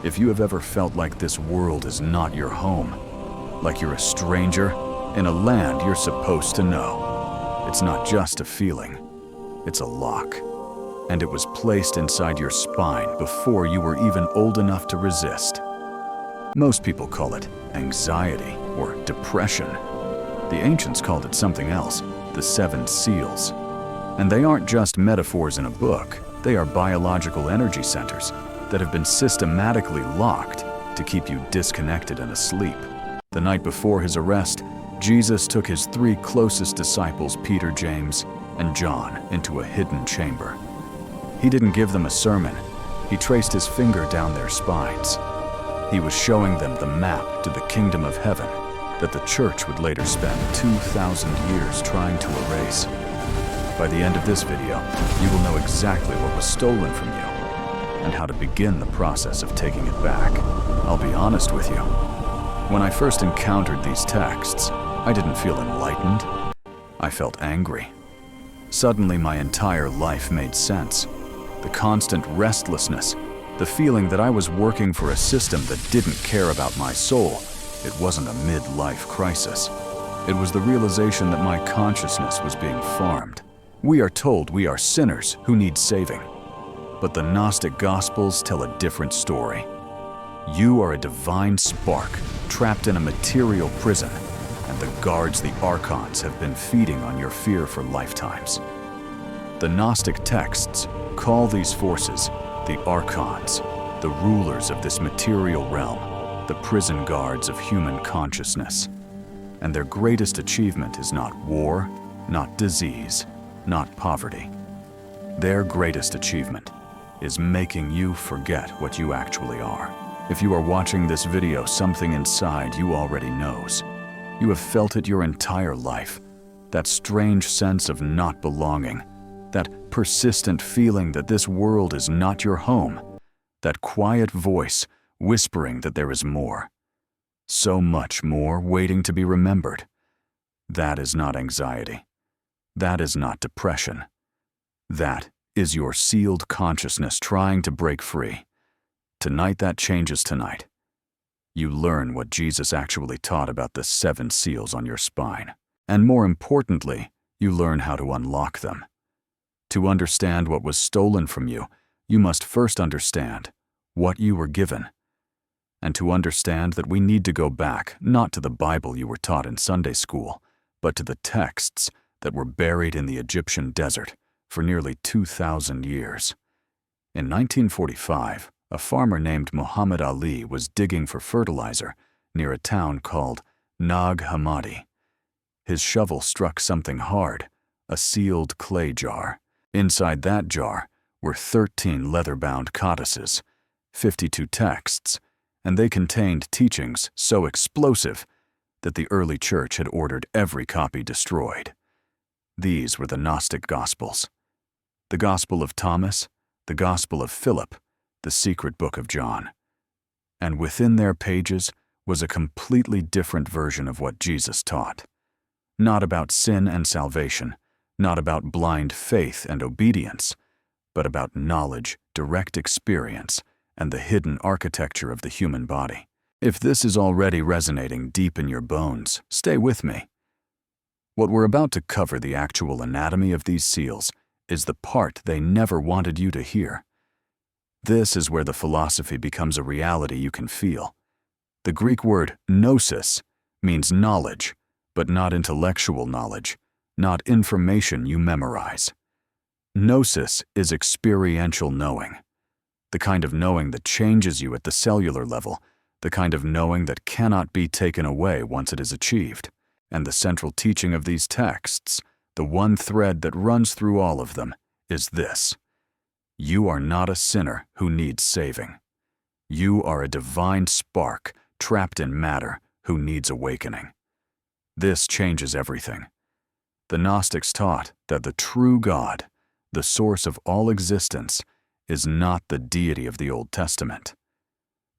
If you have ever felt like this world is not your home, like you're a stranger in a land you're supposed to know, it's not just a feeling, it's a lock. And it was placed inside your spine before you were even old enough to resist. Most people call it anxiety or depression. The ancients called it something else, the seven seals. And they aren't just metaphors in a book, they are biological energy centers that have been systematically locked to keep you disconnected and asleep. The night before his arrest, Jesus took his three closest disciples, Peter, James, and John, into a hidden chamber. He didn't give them a sermon. He traced his finger down their spines. He was showing them the map to the kingdom of heaven that the church would later spend 2,000 years trying to erase. By the end of this video, you will know exactly what was stolen from you and how to begin the process of taking it back. I'll be honest with you. When I first encountered these texts, I didn't feel enlightened. I felt angry. Suddenly, my entire life made sense. The constant restlessness, the feeling that I was working for a system that didn't care about my soul. It wasn't a midlife crisis. It was the realization that my consciousness was being farmed. We are told we are sinners who need saving. But the Gnostic Gospels tell a different story. You are a divine spark trapped in a material prison, and the guards, the archons, have been feeding on your fear for lifetimes. The Gnostic texts call these forces the archons, the rulers of this material realm, the prison guards of human consciousness. And their greatest achievement is not war, not disease, not poverty. Their greatest achievement is making you forget what you actually are. If you are watching this video, something inside you already knows. You have felt it your entire life. That strange sense of not belonging, that persistent feeling that this world is not your home, that quiet voice whispering that there is more. So much more waiting to be remembered. That is not anxiety. That is not depression. That is your sealed consciousness trying to break free. Tonight that changes tonight. You learn what Jesus actually taught about the seven seals on your spine. And more importantly, you learn how to unlock them. To understand what was stolen from you, you must first understand what you were given. And to understand that we need to go back, not to the Bible you were taught in Sunday school, but to the texts that were buried in the Egyptian desert for nearly 2,000 years. In 1945, a farmer named Muhammad Ali was digging for fertilizer near a town called Nag Hammadi. His shovel struck something hard, a sealed clay jar. Inside that jar were 13 leather-bound codices, 52 texts, and they contained teachings so explosive that the early church had ordered every copy destroyed. These were the Gnostic Gospels. The Gospel of Thomas, the Gospel of Philip, the secret book of John. And within their pages was a completely different version of what Jesus taught. Not about sin and salvation, not about blind faith and obedience, but about knowledge, direct experience, and the hidden architecture of the human body. If this is already resonating deep in your bones, stay with me. What we're about to cover, the actual anatomy of these seals, is the part they never wanted you to hear. This is where the philosophy becomes a reality you can feel. The Greek word gnosis means knowledge, but not intellectual knowledge, not information you memorize. Gnosis is experiential knowing, the kind of knowing that changes you at the cellular level, the kind of knowing that cannot be taken away once it is achieved. And the central teaching of these texts, the one thread that runs through all of them, is this: you are not a sinner who needs saving. You are a divine spark trapped in matter who needs awakening. This changes everything. The Gnostics taught that the true God, the source of all existence, is not the deity of the Old Testament.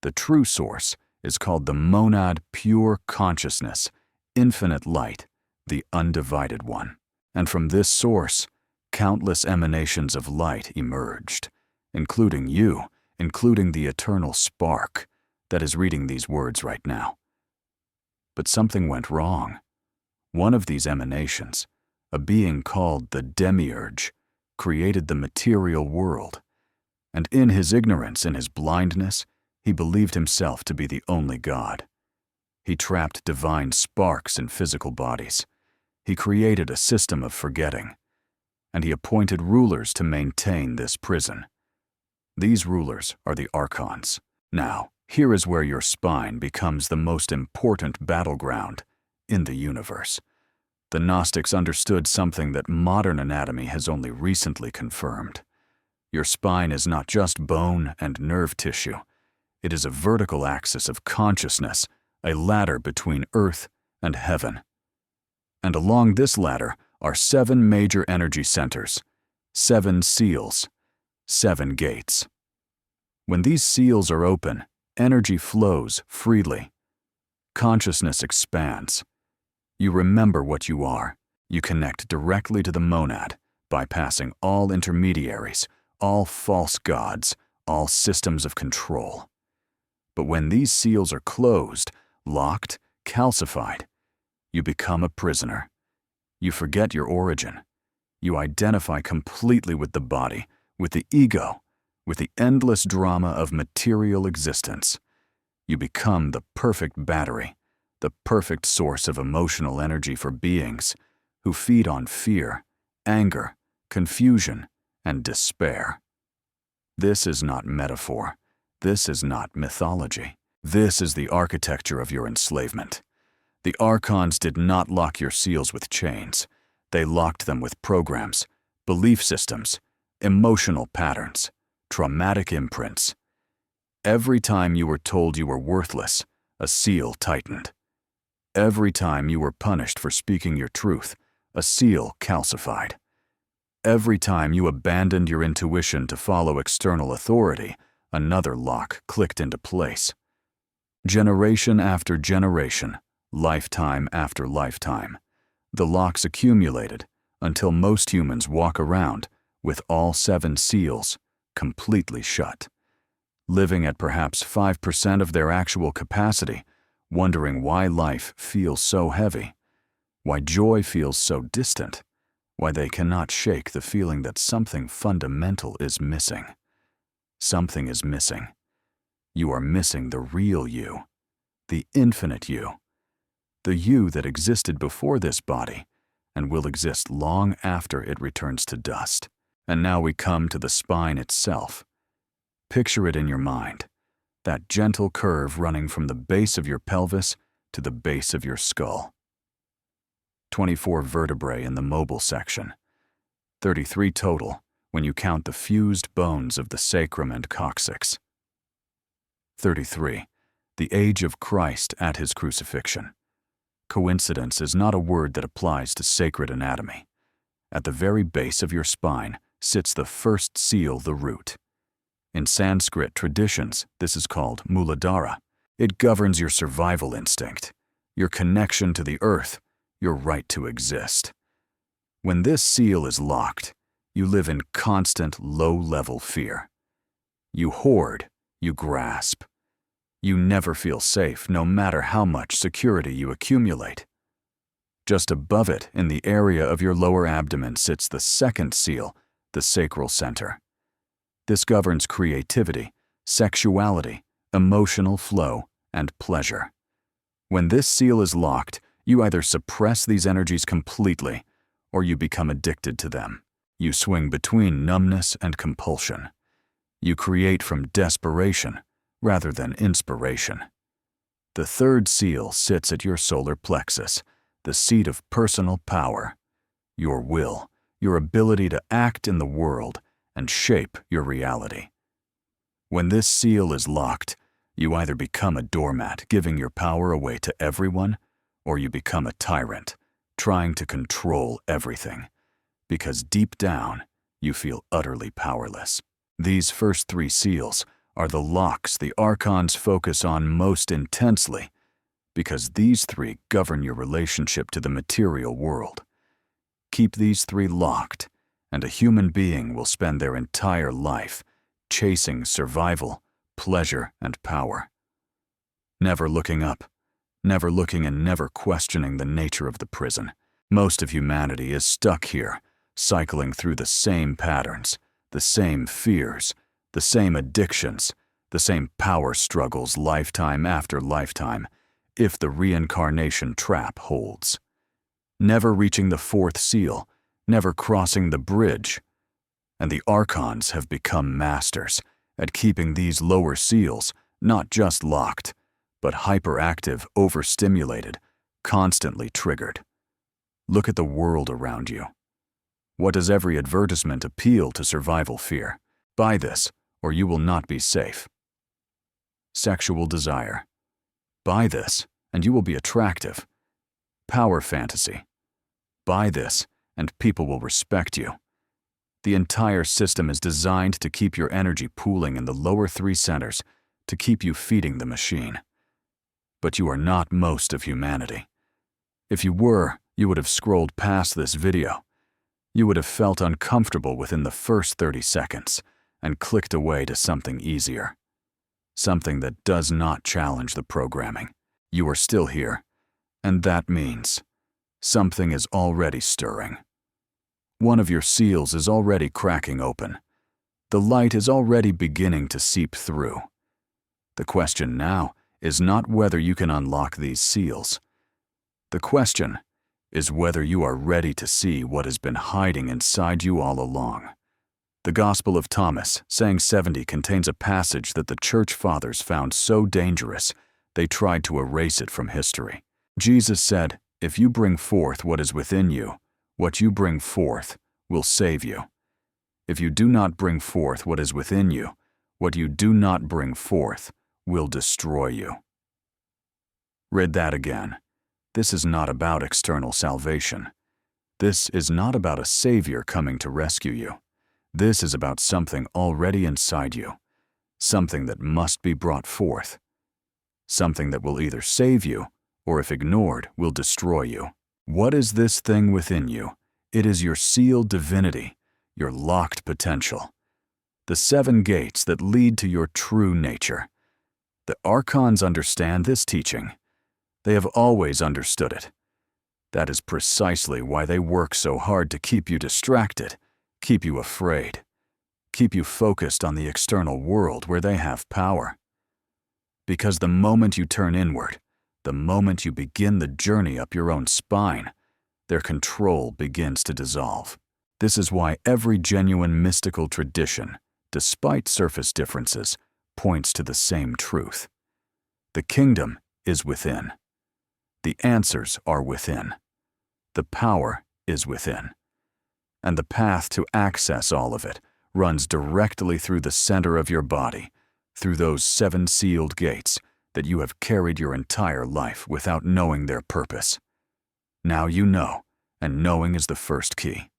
The true source is called the monad, pure consciousness, infinite light, the undivided one. And from this source, countless emanations of light emerged, including you, including the eternal spark that is reading these words right now. But something went wrong. One of these emanations, a being called the Demiurge, created the material world, and in his ignorance, in his blindness, he believed himself to be the only God. He trapped divine sparks in physical bodies. He created a system of forgetting, and he appointed rulers to maintain this prison. These rulers are the Archons. Now, here is where your spine becomes the most important battleground in the universe. The Gnostics understood something that modern anatomy has only recently confirmed. Your spine is not just bone and nerve tissue. It is a vertical axis of consciousness, a ladder between earth and heaven. And along this ladder are 7 major energy centers, 7 seals, 7 gates. When these seals are open, energy flows freely. Consciousness expands. You remember what you are. You connect directly to the monad, bypassing all intermediaries, all false gods, all systems of control. But when these seals are closed, locked, calcified, you become a prisoner. You forget your origin. You identify completely with the body, with the ego, with the endless drama of material existence. You become the perfect battery, the perfect source of emotional energy for beings who feed on fear, anger, confusion, and despair. This is not metaphor. This is not mythology. This is the architecture of your enslavement. The Archons did not lock your seals with chains. They locked them with programs, belief systems, emotional patterns, traumatic imprints. Every time you were told you were worthless, a seal tightened. Every time you were punished for speaking your truth, a seal calcified. Every time you abandoned your intuition to follow external authority, another lock clicked into place. Generation after generation, lifetime after lifetime, the locks accumulated until most humans walk around with all 7 seals completely shut, living at perhaps 5% of their actual capacity, wondering why life feels so heavy, why joy feels so distant, why they cannot shake the feeling that something fundamental is missing. Something is missing. You are missing the real you, the infinite you, the you that existed before this body and will exist long after it returns to dust. And now we come to the spine itself. Picture it in your mind, that gentle curve running from the base of your pelvis to the base of your skull. 24 vertebrae in the mobile section, 33 total when you count the fused bones of the sacrum and coccyx. 33, the age of Christ at his crucifixion. Coincidence is not a word that applies to sacred anatomy. At the very base of your spine sits the first seal, the root. In Sanskrit traditions, this is called Muladhara. It governs your survival instinct, your connection to the earth, your right to exist. When this seal is locked, you live in constant low-level fear. You hoard, you grasp. You never feel safe, no matter how much security you accumulate. Just above it, in the area of your lower abdomen, sits the second seal, the sacral center. This governs creativity, sexuality, emotional flow, and pleasure. When this seal is locked, you either suppress these energies completely, or you become addicted to them. You swing between numbness and compulsion. You create from desperation rather than inspiration. The third seal sits at your solar plexus, the seat of personal power, your will, your ability to act in the world and shape your reality. When this seal is locked, you either become a doormat, giving your power away to everyone, or you become a tyrant, trying to control everything, because deep down, you feel utterly powerless. These first 3 seals are the locks the Archons focus on most intensely, because these 3 govern your relationship to the material world. Keep these 3 locked, and a human being will spend their entire life chasing survival, pleasure, and power. Never looking up, never looking and never questioning the nature of the prison. Most of humanity is stuck here, cycling through the same patterns, the same fears, the same addictions, the same power struggles lifetime after lifetime, if the reincarnation trap holds. Never reaching the fourth seal, never crossing the bridge. And the Archons have become masters at keeping these lower seals not just locked, but hyperactive, overstimulated, constantly triggered. Look at the world around you. What does every advertisement appeal to survival fear? Buy this, or you will not be safe. Sexual desire. Buy this, and you will be attractive. Power fantasy. Buy this, and people will respect you. The entire system is designed to keep your energy pooling in the lower three centers, to keep you feeding the machine. But you are not most of humanity. If you were, you would have scrolled past this video. You would have felt uncomfortable within the first 30 seconds and clicked away to something easier. Something that does not challenge the programming. You are still here, and that means something is already stirring. One of your seals is already cracking open. The light is already beginning to seep through. The question now is not whether you can unlock these seals. The question is whether you are ready to see what has been hiding inside you all along. The Gospel of Thomas, saying 70, contains a passage that the Church Fathers found so dangerous they tried to erase it from history. Jesus said, "If you bring forth what is within you, what you bring forth will save you. If you do not bring forth what is within you, what you do not bring forth will destroy you." Read that again. This is not about external salvation. This is not about a savior coming to rescue you. This is about something already inside you, something that must be brought forth, something that will either save you or, if ignored, will destroy you. What is this thing within you? It is your sealed divinity, your locked potential, the 7 gates that lead to your true nature. The Archons understand this teaching. They have always understood it. That is precisely why they work so hard to keep you distracted, keep you afraid, keep you focused on the external world where they have power. Because the moment you turn inward, the moment you begin the journey up your own spine, their control begins to dissolve. This is why every genuine mystical tradition, despite surface differences, points to the same truth. The kingdom is within. The answers are within. The power is within. And the path to access all of it runs directly through the center of your body, through those 7 sealed gates that you have carried your entire life without knowing their purpose. Now you know, and knowing is the first key.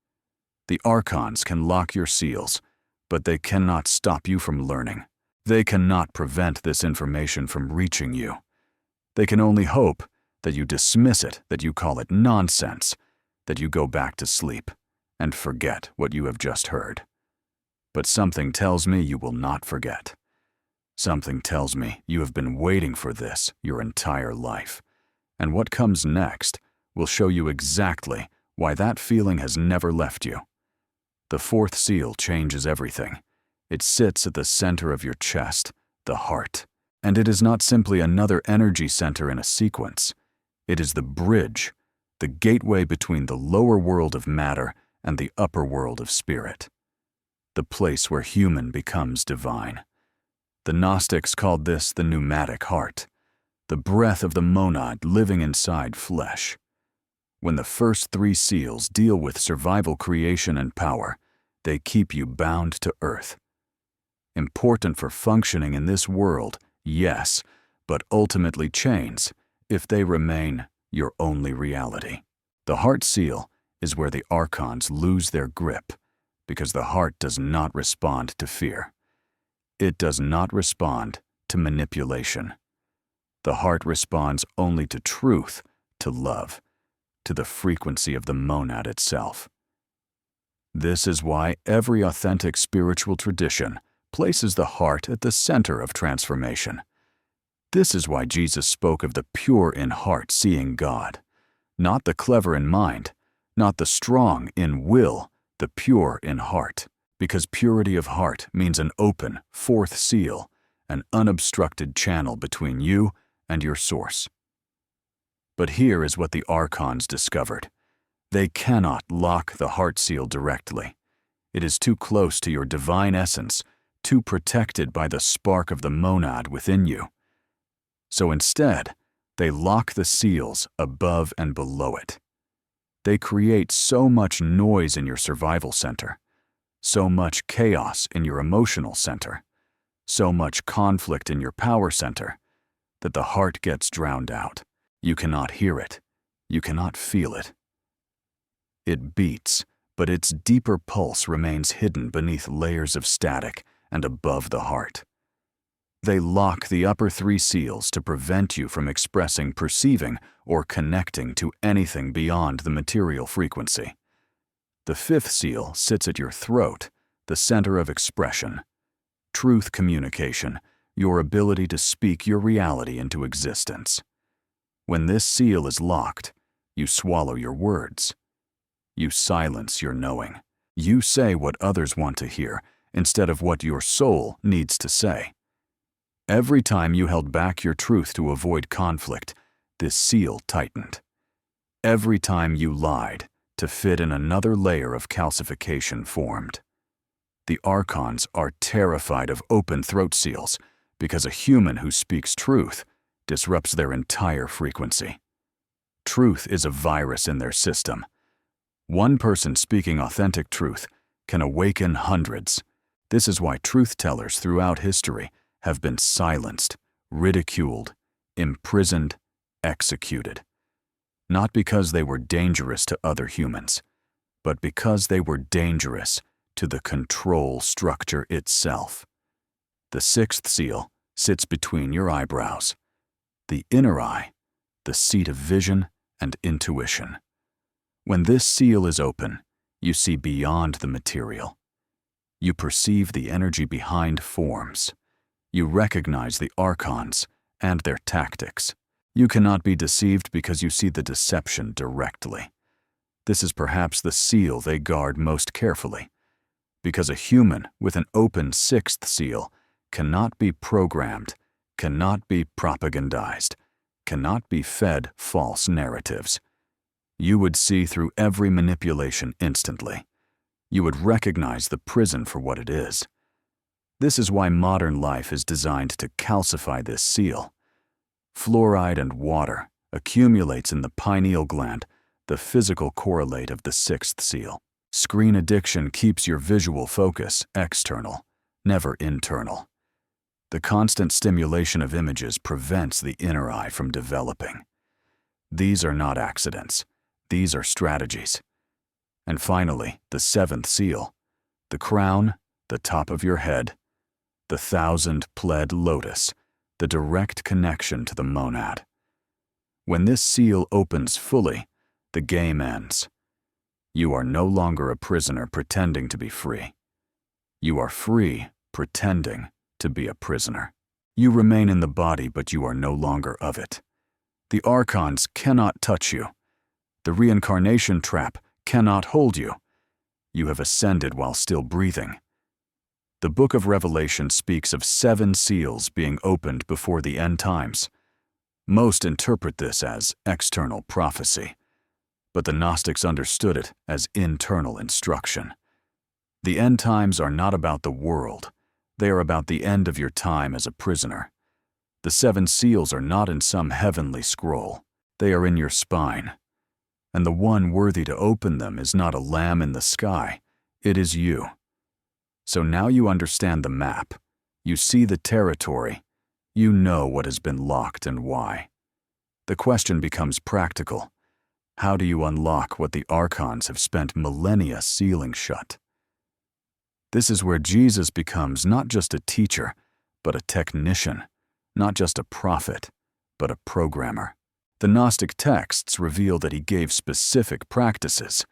The Archons can lock your seals, but they cannot stop you from learning. They cannot prevent this information from reaching you. They can only hope that you dismiss it, that you call it nonsense, that you go back to sleep and forget what you have just heard. But something tells me you will not forget. Something tells me you have been waiting for this your entire life, and what comes next will show you exactly why that feeling has never left you. The 4th seal changes everything. It sits at the center of your chest, the heart, and it is not simply another energy center in a sequence. It is the bridge, the gateway between the lower world of matter and the upper world of spirit, the place where human becomes divine. The Gnostics called this the pneumatic heart, the breath of the monad living inside flesh. When the first 3 seals deal with survival, creation, and power, they keep you bound to earth. Important for functioning in this world, yes, but ultimately chains if they remain your only reality. The heart seal is where the Archons lose their grip, because the heart does not respond to fear. It does not respond to manipulation. The heart responds only to truth, to love, to the frequency of the monad itself. This is why every authentic spiritual tradition places the heart at the center of transformation. This is why Jesus spoke of the pure in heart seeing God. Not the clever in mind, not the strong in will, the pure in heart. Because purity of heart means an open, fourth seal, an unobstructed channel between you and your source. But here is what the archons discovered. They cannot lock the heart seal directly. It is too close to your divine essence, too protected by the spark of the monad within you. So instead, they lock the seals above and below it. They create so much noise in your survival center, so much chaos in your emotional center, so much conflict in your power center, that the heart gets drowned out. You cannot hear it. You cannot feel it. It beats, but its deeper pulse remains hidden beneath layers of static and above the heart. They lock the upper three seals to prevent you from expressing, perceiving, or connecting to anything beyond the material frequency. The fifth seal sits at your throat, the center of expression. Truth communication, your ability to speak your reality into existence. When this seal is locked, you swallow your words. You silence your knowing. You say what others want to hear instead of what your soul needs to say. Every time you held back your truth to avoid conflict, this seal tightened. Every time you lied to fit in, another layer of calcification formed. The archons are terrified of open throat seals because a human who speaks truth disrupts their entire frequency. Truth is a virus in their system. One person speaking authentic truth can awaken hundreds. This is why truth-tellers throughout history have been silenced, ridiculed, imprisoned, executed. Not because they were dangerous to other humans, but because they were dangerous to the control structure itself. The sixth seal sits between your eyebrows, the inner eye, the seat of vision and intuition. When this seal is open, you see beyond the material. You perceive the energy behind forms. You recognize the archons and their tactics. You cannot be deceived because you see the deception directly. This is perhaps the seal they guard most carefully, because a human with an open sixth seal cannot be programmed, cannot be propagandized, cannot be fed false narratives. You would see through every manipulation instantly. You would recognize the prison for what it is. This is why modern life is designed to calcify this seal. Fluoride and water accumulates in the pineal gland, the physical correlate of the sixth seal. Screen addiction keeps your visual focus external, never internal. The constant stimulation of images prevents the inner eye from developing. These are not accidents. These are strategies. And finally, the seventh seal, the crown, the top of your head, the thousand-pled lotus, the direct connection to the monad. When this seal opens fully, the game ends. You are no longer a prisoner pretending to be free. You are free pretending to be a prisoner. You remain in the body, but you are no longer of it. The archons cannot touch you. The reincarnation trap cannot hold you. You have ascended while still breathing. The Book of Revelation speaks of 7 seals being opened before the end times. Most interpret this as external prophecy, but the Gnostics understood it as internal instruction. The end times are not about the world. They are about the end of your time as a prisoner. The 7 seals are not in some heavenly scroll. They are in your spine. And the one worthy to open them is not a lamb in the sky. It is you. So now you understand the map. You see the territory. You know what has been locked and why. The question becomes practical. How do you unlock what the archons have spent millennia sealing shut? This is where Jesus becomes not just a teacher, but a technician, not just a prophet, but a programmer. The Gnostic texts reveal that he gave specific practices,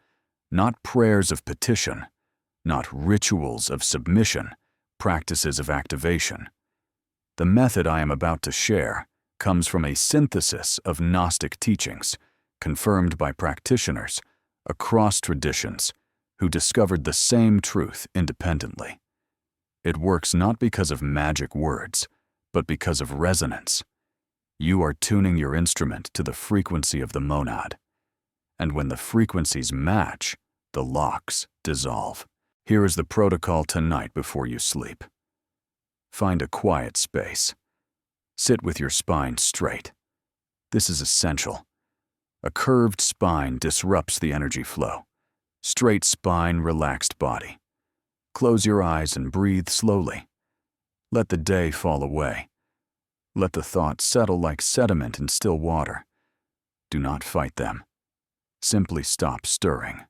not prayers of petition, not rituals of submission, practices of activation. The method I am about to share comes from a synthesis of Gnostic teachings, confirmed by practitioners across traditions who discovered the same truth independently. It works not because of magic words, but because of resonance. You are tuning your instrument to the frequency of the monad, and when the frequencies match, the locks dissolve. Here is the protocol tonight before you sleep. Find a quiet space. Sit with your spine straight. This is essential. A curved spine disrupts the energy flow. Straight spine, relaxed body. Close your eyes and breathe slowly. Let the day fall away. Let the thoughts settle like sediment in still water. Do not fight them. Simply stop stirring.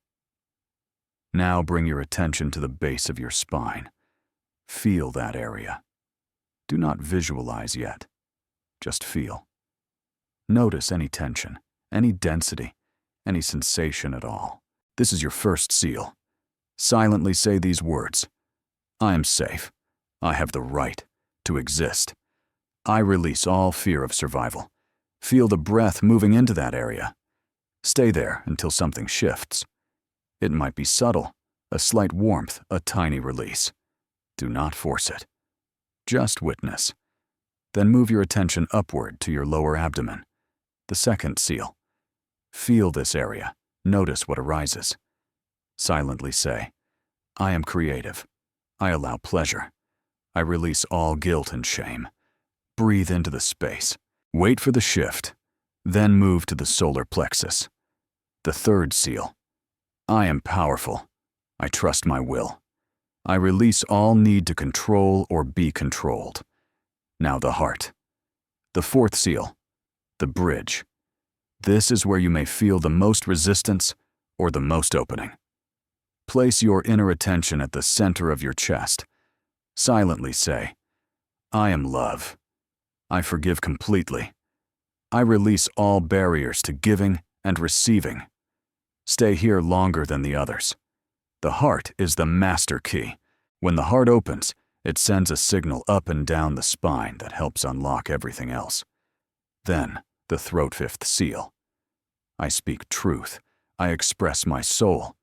Now bring your attention to the base of your spine. Feel that area. Do not visualize yet. Just feel. Notice any tension, any density, any sensation at all. This is your first seal. Silently say these words. I am safe. I have the right to exist. I release all fear of survival. Feel the breath moving into that area. Stay there until something shifts. It might be subtle, a slight warmth, a tiny release. Do not force it. Just witness. Then move your attention upward to your lower abdomen, the second seal. Feel this area. Notice what arises. Silently say, I am creative. I allow pleasure. I release all guilt and shame. Breathe into the space. Wait for the shift. Then move to the solar plexus. The third seal. I am powerful. I trust my will. I release all need to control or be controlled. Now the heart. The fourth seal. The bridge. This is where you may feel the most resistance or the most opening. Place your inner attention at the center of your chest. Silently say, I am love. I forgive completely. I release all barriers to giving and receiving. Stay here longer than the others. The heart is the master key. When the heart opens, it sends a signal up and down the spine that helps unlock everything else. Then, the throat fifth seal. I speak truth. I express my soul.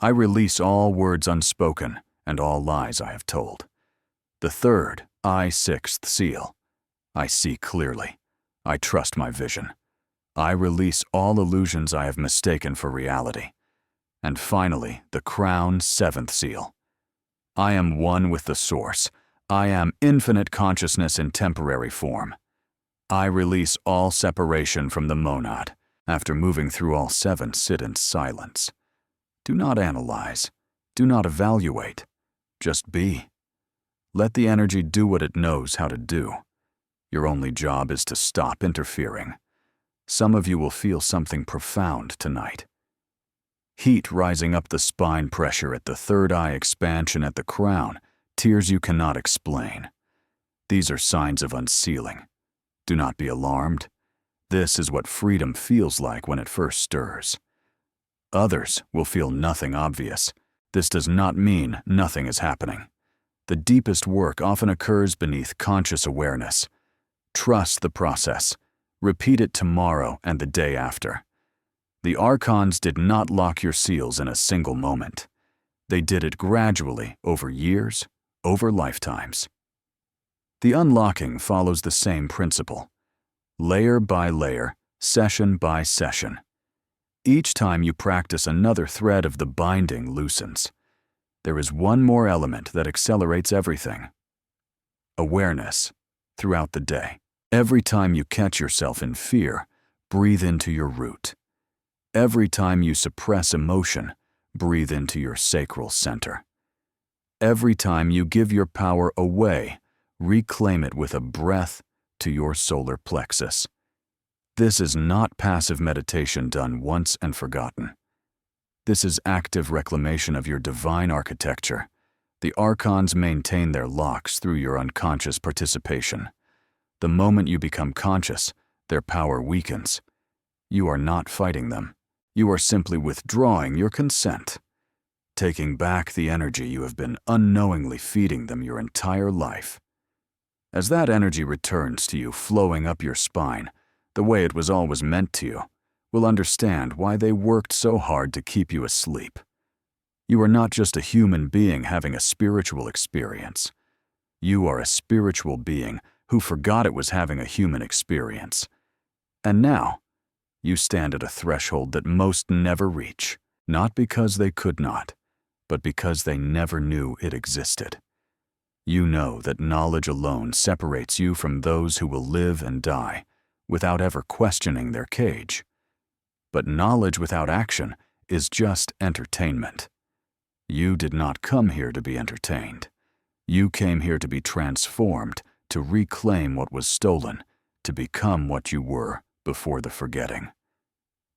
I release all words unspoken and all lies I have told. The third, I sixth seal. I see clearly. I trust my vision. I release all illusions I have mistaken for reality. And finally, the crown seventh seal. I am one with the source. I am infinite consciousness in temporary form. I release all separation from the monad. After moving through all seven, sit in silence. Do not analyze. Do not evaluate. Just be. Let the energy do what it knows how to do. Your only job is to stop interfering. Some of you will feel something profound tonight. Heat rising up the spine, pressure at the third eye, expansion at the crown, tears you cannot explain. These are signs of unsealing. Do not be alarmed. This is what freedom feels like when it first stirs. Others will feel nothing obvious. This does not mean nothing is happening. The deepest work often occurs beneath conscious awareness. Trust the process. Repeat it tomorrow and the day after. The archons did not lock your seals in a single moment. They did it gradually, over years, over lifetimes. The unlocking follows the same principle. Layer by layer, session by session. Each time you practice, another thread of the binding loosens. There is one more element that accelerates everything. Awareness throughout the day. Every time you catch yourself in fear, breathe into your root. Every time you suppress emotion, breathe into your sacral center. Every time you give your power away, reclaim it with a breath to your solar plexus. This is not passive meditation done once and forgotten. This is active reclamation of your divine architecture. The archons maintain their locks through your unconscious participation. The moment you become conscious, their power weakens. You are not fighting them. You are simply withdrawing your consent. taking back the energy you have been unknowingly feeding them your entire life. As that energy returns to you flowing up your spine, the way it was always meant to you, will understand why they worked so hard to keep you asleep. You are not just a human being having a spiritual experience. You are a spiritual being who forgot it was having a human experience. And now, you stand at a threshold that most never reach, not because they could not, but because they never knew it existed. You know that knowledge alone separates you from those who will live and die without ever questioning their cage. But knowledge without action is just entertainment. You did not come here to be entertained. You came here to be transformed, to reclaim what was stolen, to become what you were before the forgetting.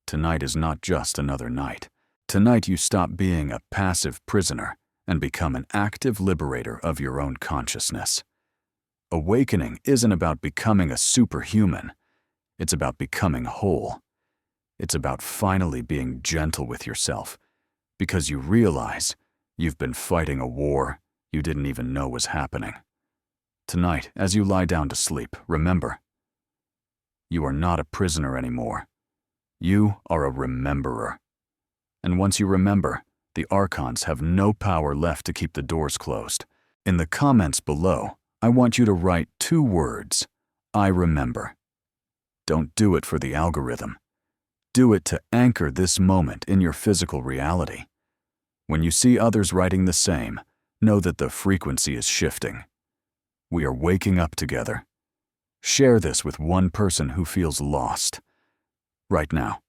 Tonight is not just another night. Tonight you stop being a passive prisoner and become an active liberator of your own consciousness. Awakening isn't about becoming a superhuman. It's about becoming whole. It's about finally being gentle with yourself, because you realize you've been fighting a war you didn't even know was happening. Tonight, as you lie down to sleep, remember, you are not a prisoner anymore. You are a rememberer. And once you remember, the Archons have no power left to keep the doors closed. In the comments below, I want you to write 2 words, I remember. Don't do it for the algorithm. Do it to anchor this moment in your physical reality. When you see others writing the same, know that the frequency is shifting. We are waking up together. Share this with one person who feels lost. Right now,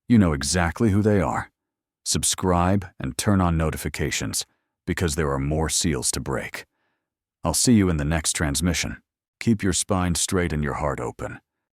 you know exactly who they are. Subscribe and turn on notifications, because there are more seals to break. I'll see you in the next transmission. Keep your spine straight and your heart open.